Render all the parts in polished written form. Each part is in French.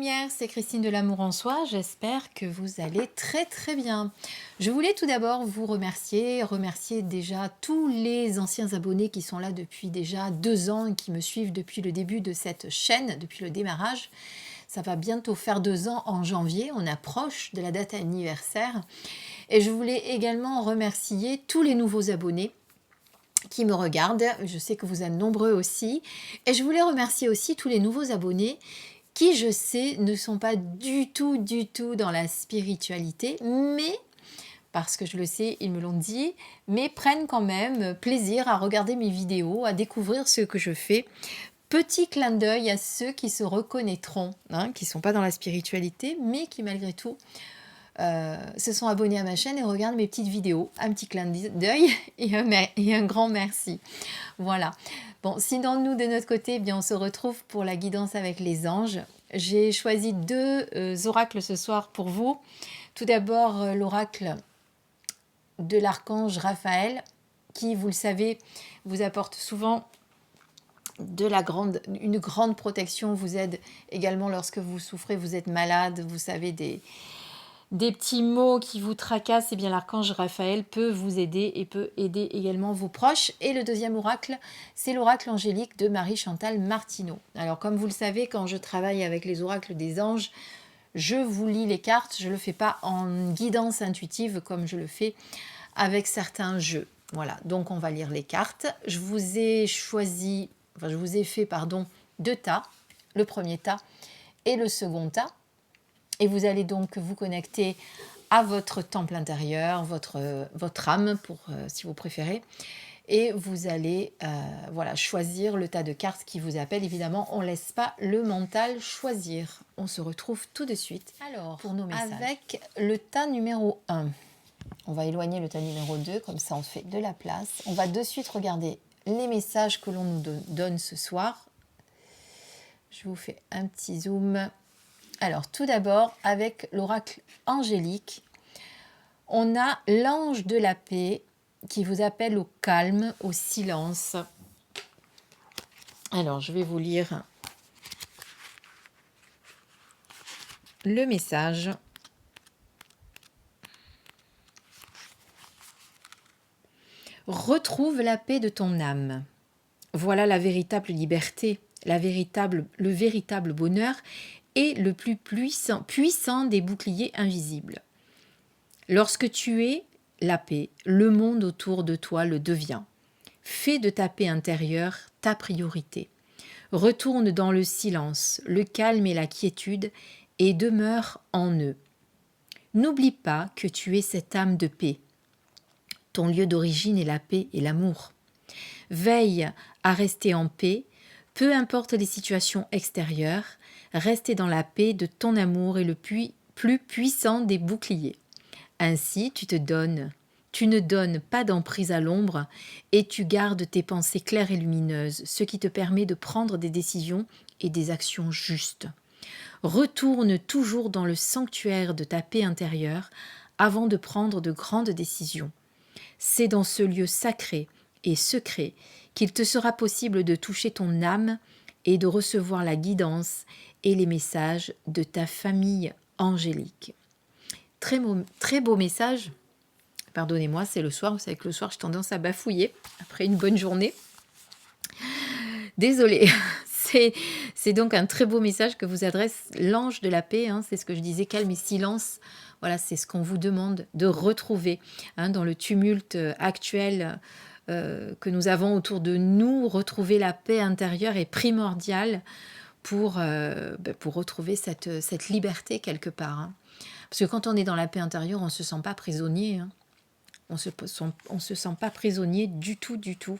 lumière, c'est Christine de l'Amour en Soi, j'espère que vous allez très bien. Je voulais tout d'abord vous remercier déjà tous les anciens abonnés qui sont là depuis déjà 2 ans et qui me suivent depuis le début de cette chaîne, depuis le démarrage. Ça va bientôt faire 2 ans en janvier, on approche de la date anniversaire. Et je voulais également remercier tous les nouveaux abonnés qui me regardent, je sais que vous êtes nombreux aussi. Et je voulais remercier aussi tous les nouveaux abonnés qui, je sais, ne sont pas du tout dans la spiritualité, mais, parce que je le sais, ils me l'ont dit, mais prennent quand même plaisir à regarder mes vidéos, à découvrir ce que je fais. Petit clin d'œil à ceux qui se reconnaîtront, qui ne sont pas dans la spiritualité, mais qui malgré tout se sont abonnés à ma chaîne et regardent mes petites vidéos. Un petit clin d'œil et un grand merci. Voilà. Bon, sinon nous de notre côté, eh bien, on se retrouve pour la guidance avec les anges. J'ai choisi 2 oracles ce soir pour vous. Tout d'abord l'oracle de l'archange Raphaël, qui, vous le savez, vous apporte souvent une grande protection, vous aide également lorsque vous souffrez, vous êtes malade, vous savez, des petits mots qui vous tracassent, eh bien l'archange Raphaël peut vous aider et peut aider également vos proches. Et le deuxième oracle, c'est l'oracle angélique de Marie-Chantal Martineau. Alors comme vous le savez, quand je travaille avec les oracles des anges, je vous lis les cartes, je ne le fais pas en guidance intuitive comme je le fais avec certains jeux. Voilà, donc on va lire les cartes. Je vous ai fait 2 tas, le premier tas et le second tas. Et vous allez donc vous connecter à votre temple intérieur, votre âme, si vous préférez. Et vous allez choisir le tas de cartes qui vous appelle. Évidemment, on ne laisse pas le mental choisir. On se retrouve tout de suite. Alors, pour nos messages. Avec le tas numéro 1. On va éloigner le tas numéro 2, comme ça on fait de la place. On va de suite regarder les messages que l'on nous donne ce soir. Je vous fais un petit zoom. Alors, tout d'abord, avec l'oracle angélique, on a l'ange de la paix qui vous appelle au calme, au silence. Alors, je vais vous lire le message. Retrouve la paix de ton âme. Voilà la véritable liberté, le véritable bonheur et le plus puissant des boucliers invisibles. Lorsque tu es la paix, le monde autour de toi le devient. Fais de ta paix intérieure ta priorité. Retourne dans le silence, le calme et la quiétude et demeure en eux. N'oublie pas que tu es cette âme de paix. Ton lieu d'origine est la paix et l'amour. Veille à rester en paix, peu importe les situations extérieures, rester dans la paix de ton amour est le plus puissant des boucliers. Ainsi, tu ne donnes pas d'emprise à l'ombre et tu gardes tes pensées claires et lumineuses, ce qui te permet de prendre des décisions et des actions justes. Retourne toujours dans le sanctuaire de ta paix intérieure avant de prendre de grandes décisions. C'est dans ce lieu sacré et secret qu'il te sera possible de toucher ton âme et de recevoir la guidance et les messages de ta famille angélique. Très beau message. Pardonnez-moi, c'est le soir. Vous savez que le soir, j'ai tendance à bafouiller après une bonne journée. Désolée. C'est donc un très beau message que vous adresse l'ange de la paix. C'est ce que je disais, calme et silence. Voilà, c'est ce qu'on vous demande de retrouver dans le tumulte actuel que nous avons autour de nous. Retrouver la paix intérieure est primordial pour retrouver cette liberté quelque part. Parce que quand on est dans la paix intérieure, on ne se sent pas prisonnier. On se sent pas prisonnier du tout.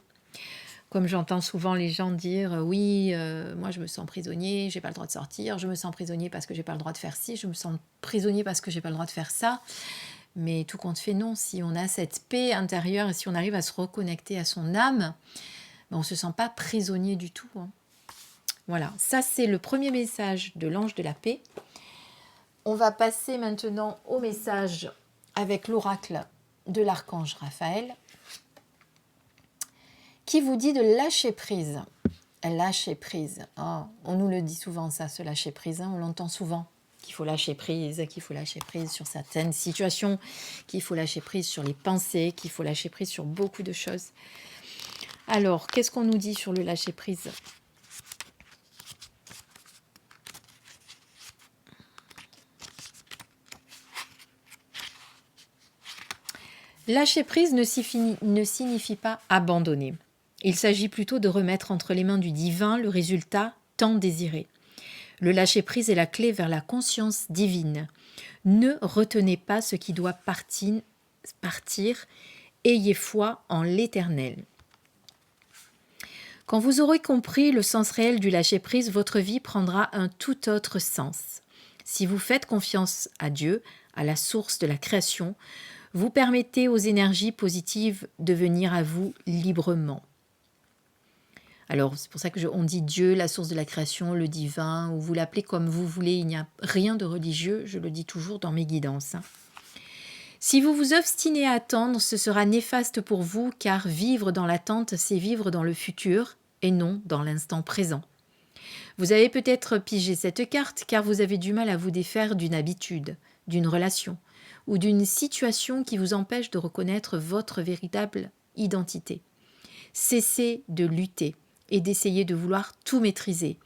Comme j'entends souvent les gens dire « Oui, moi je me sens prisonnier, j'ai pas le droit de sortir, je me sens prisonnier parce que j'ai pas le droit de faire ci, je me sens prisonnier parce que j'ai pas le droit de faire ça. » Mais tout compte fait, non. Si on a cette paix intérieure et si on arrive à se reconnecter à son âme, on ne se sent pas prisonnier du tout. Voilà, ça c'est le premier message de l'ange de la paix. On va passer maintenant au message avec l'oracle de l'archange Raphaël qui vous dit de lâcher prise. Lâcher prise. Oh, on nous le dit souvent ça, ce lâcher prise, hein, on l'entend souvent. Qu'il faut lâcher prise, qu'il faut lâcher prise sur certaines situations, qu'il faut lâcher prise sur les pensées, qu'il faut lâcher prise sur beaucoup de choses. Alors, qu'est-ce qu'on nous dit sur le lâcher prise? Lâcher prise ne signifie pas abandonner. Il s'agit plutôt de remettre entre les mains du divin le résultat tant désiré. Le lâcher-prise est la clé vers la conscience divine. Ne retenez pas ce qui doit partir. Ayez foi en l'Éternel. Quand vous aurez compris le sens réel du lâcher-prise, votre vie prendra un tout autre sens. Si vous faites confiance à Dieu, à la source de la création, vous permettez aux énergies positives de venir à vous librement. Alors, c'est pour ça on dit Dieu, la source de la création, le divin, ou vous l'appelez comme vous voulez, il n'y a rien de religieux, je le dis toujours dans mes guidances. Si vous vous obstinez à attendre, ce sera néfaste pour vous, car vivre dans l'attente, c'est vivre dans le futur, et non dans l'instant présent. Vous avez peut-être pigé cette carte, car vous avez du mal à vous défaire d'une habitude, d'une relation, ou d'une situation qui vous empêche de reconnaître votre véritable identité. Cessez de lutter et d'essayer de vouloir tout maîtriser.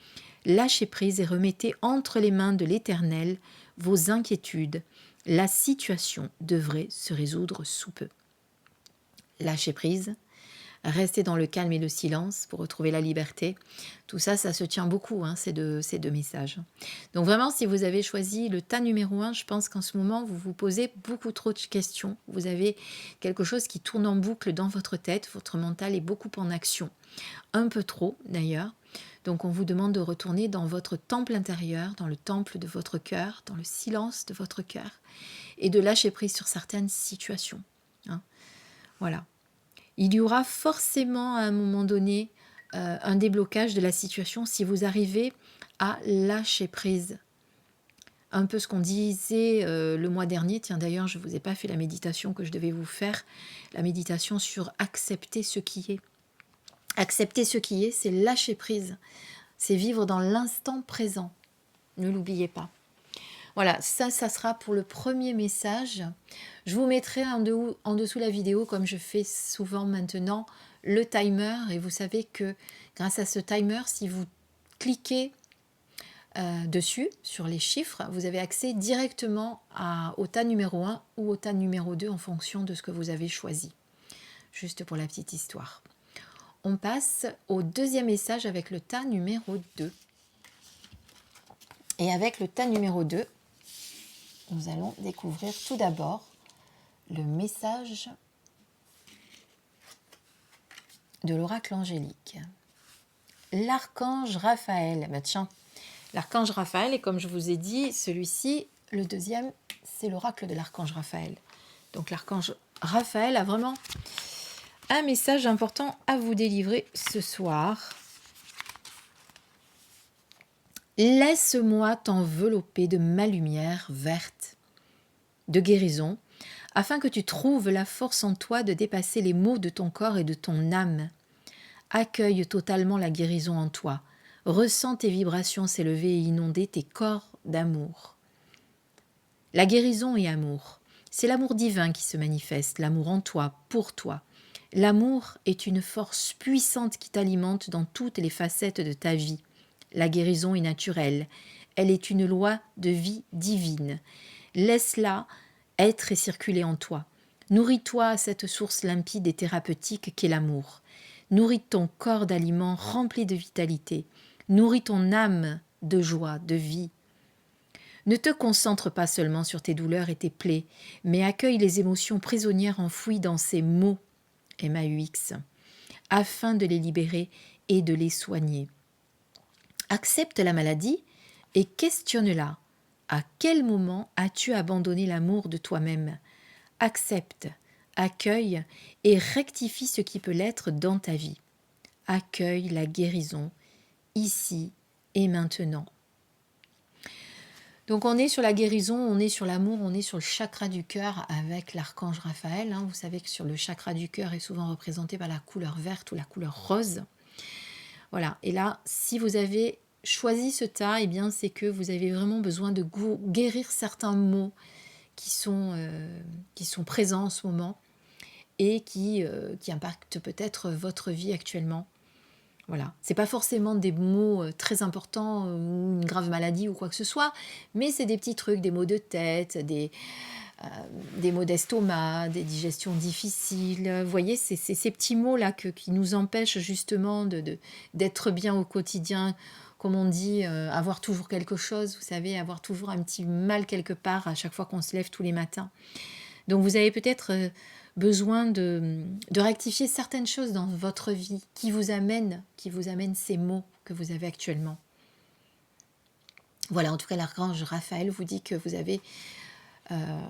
Lâchez prise et remettez entre les mains de l'Éternel vos inquiétudes. La situation devrait se résoudre sous peu. Lâchez prise, restez dans le calme et le silence pour retrouver la liberté. Tout ça, ça se tient beaucoup, ces deux messages. Donc vraiment, si vous avez choisi le tas numéro 1, je pense qu'en ce moment, vous vous posez beaucoup trop de questions. Vous avez quelque chose qui tourne en boucle dans votre tête. Votre mental est beaucoup en action. Un peu trop, d'ailleurs. Donc on vous demande de retourner dans votre temple intérieur, dans le temple de votre cœur, dans le silence de votre cœur, et de lâcher prise sur certaines situations. Voilà. Il y aura forcément à un moment donné un déblocage de la situation si vous arrivez à lâcher prise. Un peu ce qu'on disait le mois dernier. Tiens, d'ailleurs, je ne vous ai pas fait la méditation que je devais vous faire. La méditation sur accepter ce qui est. Accepter ce qui est, c'est lâcher prise. C'est vivre dans l'instant présent. Ne l'oubliez pas. Voilà, ça sera pour le premier message. Je vous mettrai en dessous la vidéo, comme je fais souvent maintenant, le timer. Et vous savez que grâce à ce timer, si vous cliquez dessus, sur les chiffres, vous avez accès directement au tas numéro 1 ou au tas numéro 2 en fonction de ce que vous avez choisi. Juste pour la petite histoire. On passe au deuxième message avec le tas numéro 2. Et avec le tas numéro 2, nous allons découvrir tout d'abord le message de l'oracle angélique. L'archange Raphaël. Tiens, l'archange Raphaël, et comme je vous ai dit, celui-ci, le deuxième, c'est l'oracle de l'archange Raphaël. Donc l'archange Raphaël a vraiment un message important à vous délivrer ce soir. Laisse-moi t'envelopper de ma lumière verte, de guérison, afin que tu trouves la force en toi de dépasser les maux de ton corps et de ton âme. Accueille totalement la guérison en toi. Ressens tes vibrations s'élever et inonder tes corps d'amour. La guérison est amour. C'est l'amour divin qui se manifeste, l'amour en toi, pour toi. L'amour est une force puissante qui t'alimente dans toutes les facettes de ta vie. La guérison est naturelle. Elle est une loi de vie divine. Laisse-la être et circuler en toi. Nourris-toi à cette source limpide et thérapeutique qu'est l'amour. Nourris ton corps d'aliments remplis de vitalité. Nourris ton âme de joie, de vie. Ne te concentre pas seulement sur tes douleurs et tes plaies, mais accueille les émotions prisonnières enfouies dans ces mots, MAUX, afin de les libérer et de les soigner. Accepte la maladie et questionne-la. À quel moment as-tu abandonné l'amour de toi-même? Accepte, accueille et rectifie ce qui peut l'être dans ta vie. Accueille la guérison, ici et maintenant. Donc on est sur la guérison, on est sur l'amour, on est sur le chakra du cœur avec l'archange Raphaël. Vous savez que sur le chakra du cœur est souvent représenté par la couleur verte ou la couleur rose. Voilà. Et là, si vous avez choisi ce tas, eh bien, c'est que vous avez vraiment besoin de guérir certains maux qui sont présents en ce moment et qui impactent peut-être votre vie actuellement. Voilà. C'est pas forcément des maux très importants ou une grave maladie ou quoi que ce soit, mais c'est des petits trucs, des maux de tête, des maux d'estomac, des digestions difficiles. Vous voyez, c'est ces petits maux-là qui nous empêchent justement d'être bien au quotidien. Comme on dit, avoir toujours quelque chose, vous savez, avoir toujours un petit mal quelque part à chaque fois qu'on se lève tous les matins. Donc vous avez peut-être besoin de rectifier certaines choses dans votre vie qui vous amènent ces maux que vous avez actuellement. Voilà, en tout cas, l'archange Raphaël vous dit que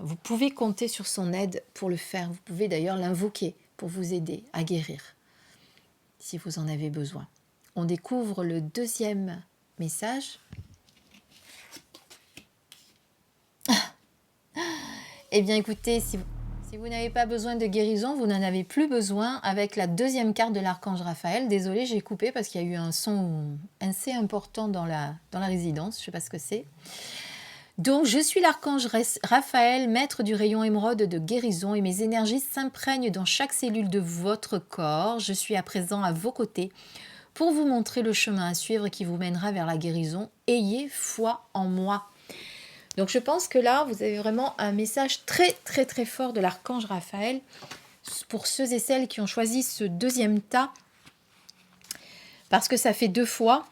vous pouvez compter sur son aide pour le faire. Vous pouvez d'ailleurs l'invoquer pour vous aider à guérir, si vous en avez besoin. On découvre le deuxième message. Eh bien, écoutez, si vous n'avez pas besoin de guérison, vous n'en avez plus besoin avec la deuxième carte de l'archange Raphaël. Désolée, j'ai coupé parce qu'il y a eu un son assez important dans la résidence. Je ne sais pas ce que c'est. Donc, je suis l'archange Raphaël, maître du rayon émeraude de guérison, et mes énergies s'imprègnent dans chaque cellule de votre corps. Je suis à présent à vos côtés pour vous montrer le chemin à suivre qui vous mènera vers la guérison. Ayez foi en moi. Donc, je pense que là, vous avez vraiment un message très, très, très fort de l'archange Raphaël pour ceux et celles qui ont choisi ce deuxième tas, parce que ça fait 2 fois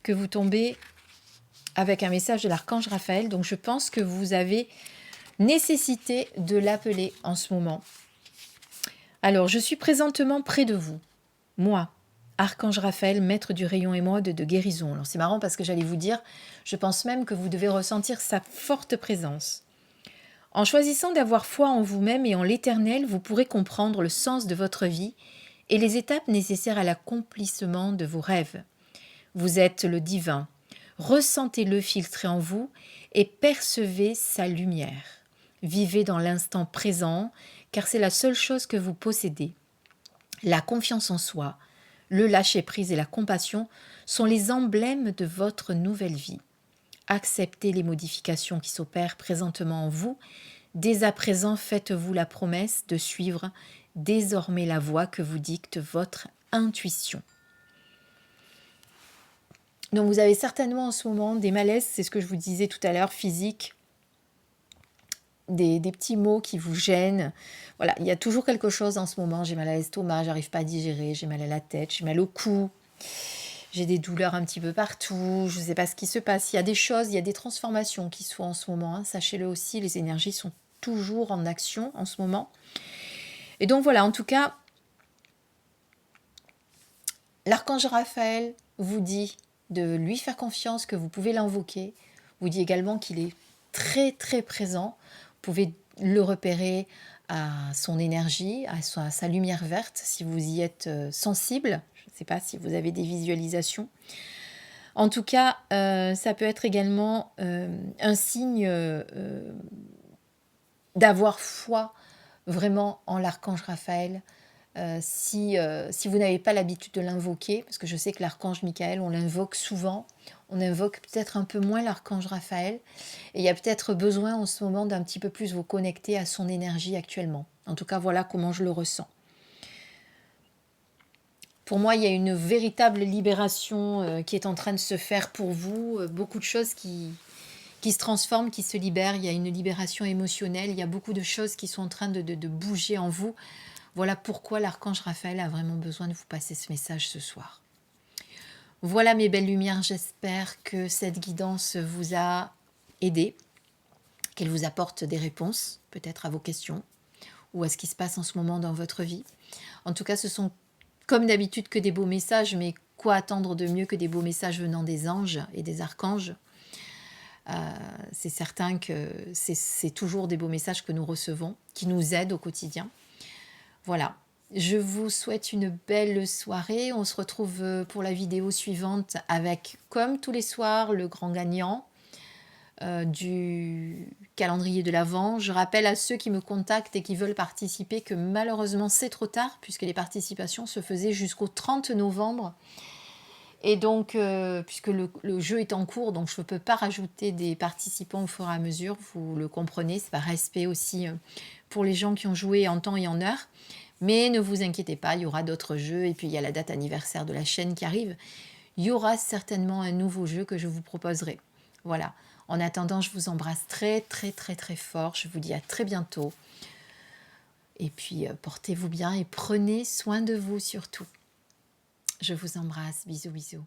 que vous tombez avec un message de l'archange Raphaël. Donc, je pense que vous avez nécessité de l'appeler en ce moment. Alors, je suis présentement près de vous. Moi, archange Raphaël, maître du rayon émeraude de guérison. Alors, c'est marrant parce que j'allais vous dire, je pense même que vous devez ressentir sa forte présence. En choisissant d'avoir foi en vous-même et en l'Éternel, vous pourrez comprendre le sens de votre vie et les étapes nécessaires à l'accomplissement de vos rêves. Vous êtes le divin. Ressentez-le filtrer en vous et percevez sa lumière. Vivez dans l'instant présent, car c'est la seule chose que vous possédez. La confiance en soi, le lâcher-prise et la compassion sont les emblèmes de votre nouvelle vie. Acceptez les modifications qui s'opèrent présentement en vous. Dès à présent, faites-vous la promesse de suivre désormais la voie que vous dicte votre intuition. Donc vous avez certainement en ce moment des malaises, c'est ce que je vous disais tout à l'heure, physiques, des petits maux qui vous gênent. Voilà, il y a toujours quelque chose en ce moment. J'ai mal à l'estomac, j'arrive pas à digérer, j'ai mal à la tête, j'ai mal au cou, j'ai des douleurs un petit peu partout, je ne sais pas ce qui se passe. Il y a des choses, il y a des transformations qui se font en ce moment. Hein. Sachez-le aussi, les énergies sont toujours en action en ce moment. Et donc voilà, en tout cas, l'archange Raphaël vous dit de lui faire confiance, que vous pouvez l'invoquer. Vous dit également qu'il est très très présent. Vous pouvez le repérer à son énergie, à sa lumière verte, si vous y êtes sensible. Je ne sais pas si vous avez des visualisations. En tout cas, ça peut être également un signe d'avoir foi vraiment en l'archange Raphaël. Si vous n'avez pas l'habitude de l'invoquer, parce que je sais que l'archange Michael, on l'invoque souvent, on invoque peut-être un peu moins l'archange Raphaël, et il y a peut-être besoin en ce moment d'un petit peu plus vous connecter à son énergie actuellement. En tout cas, voilà comment je le ressens. Pour moi, il y a une véritable libération qui est en train de se faire pour vous, beaucoup de choses qui se transforment, qui se libèrent, il y a une libération émotionnelle, il y a beaucoup de choses qui sont en train de bouger en vous. Voilà pourquoi l'archange Raphaël a vraiment besoin de vous passer ce message ce soir. Voilà mes belles lumières, j'espère que cette guidance vous a aidé, qu'elle vous apporte des réponses, peut-être à vos questions, ou à ce qui se passe en ce moment dans votre vie. En tout cas, ce sont comme d'habitude que des beaux messages, mais quoi attendre de mieux que des beaux messages venant des anges et des archanges ? C'est certain que c'est toujours des beaux messages que nous recevons, qui nous aident au quotidien. Voilà, je vous souhaite une belle soirée. On se retrouve pour la vidéo suivante avec, comme tous les soirs, le grand gagnant du calendrier de l'Avent. Je rappelle à ceux qui me contactent et qui veulent participer que malheureusement c'est trop tard puisque les participations se faisaient jusqu'au 30 novembre. Et donc, puisque le jeu est en cours, donc je ne peux pas rajouter des participants au fur et à mesure, vous le comprenez, c'est par respect aussi pour les gens qui ont joué en temps et en heure. Mais ne vous inquiétez pas, il y aura d'autres jeux, et puis il y a la date anniversaire de la chaîne qui arrive. Il y aura certainement un nouveau jeu que je vous proposerai. Voilà. En attendant, je vous embrasse très très très très fort. Je vous dis à très bientôt. Et puis, portez-vous bien et prenez soin de vous surtout. Je vous embrasse. Bisous bisous.